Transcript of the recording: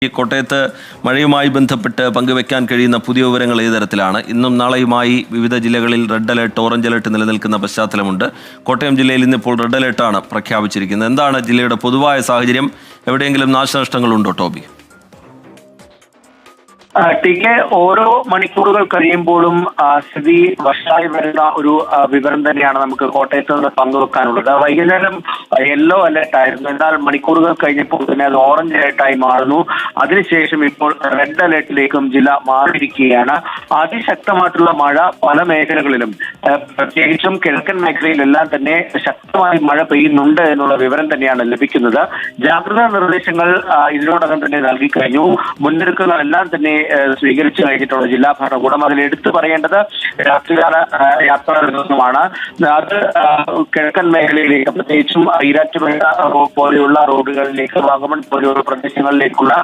ഈ കോട്ടയത്ത് മഴയുമായി ബന്ധപ്പെട്ട് പങ്കുവെക്കാൻ കഴിയുന്ന പുതിയ വിവരങ്ങൾ ഏത് തരത്തിലാണ്? ഇന്നും നാളെയുമായി വിവിധ ജില്ലകളിൽ റെഡ് അലേർട്ട്, ഓറഞ്ച് അലേർട്ട് നിലനിൽക്കുന്ന പശ്ചാത്തലമുണ്ട്. കോട്ടയം ജില്ലയിൽ ഇന്നിപ്പോൾ റെഡ് അലേർട്ടാണ് പ്രഖ്യാപിച്ചിരിക്കുന്നത്. എന്താണ് ജില്ലയുടെ പൊതുവായ സാഹചര്യം? എവിടെയെങ്കിലും നാശനഷ്ടങ്ങളുണ്ടോ, ടോബി? ടിക്കെ ഓരോ മണിക്കൂറുകൾ കഴിയുമ്പോഴും സ്ഥിതി വഷളായി വരുന്ന ഒരു വിവരം തന്നെയാണ് നമുക്ക് കോട്ടയത്ത് നിന്ന് പങ്കുവെക്കാനുള്ളത്. വൈകുന്നേരം യെല്ലോ അലേർട്ട് ആയിരുന്നു, എന്നാൽ മണിക്കൂറുകൾ കഴിഞ്ഞപ്പോൾ തന്നെ അത് ഓറഞ്ച് അലേർട്ടായി മാറുന്നു. അതിനുശേഷം ഇപ്പോൾ റെഡ് അലേർട്ടിലേക്കും ജില്ല മാറിയിരിക്കുകയാണ്. അതിശക്തമായിട്ടുള്ള മഴ പല മേഖലകളിലും, പ്രത്യേകിച്ചും കിഴക്കൻ മേഖലയിലെല്ലാം തന്നെ ശക്തമായി മഴ പെയ്യുന്നുണ്ട് എന്നുള്ള വിവരം തന്നെയാണ് ലഭിക്കുന്നത്. ജാഗ്രതാ നിർദ്ദേശങ്ങൾ ഇതിനോടകം തന്നെ നൽകി കഴിഞ്ഞു. മുന്നൊരുക്കങ്ങളെല്ലാം തന്നെ സ്വീകരിച്ചു കഴിഞ്ഞിട്ടുള്ള ജില്ലാ ഭരണകൂടം. അതിൽ എടുത്തു പറയേണ്ടത് രാത്രികാല യാത്രാ ദിവസമാണ്. അത് കിഴക്കൻ മേഖലയിലേക്ക്, പ്രത്യേകിച്ചും ഈരാറ്റുപേട്ട പോലെയുള്ള റോഡുകളിലേക്ക്, വാഗമൺ പോലെയുള്ള പ്രദേശങ്ങളിലേക്കുള്ള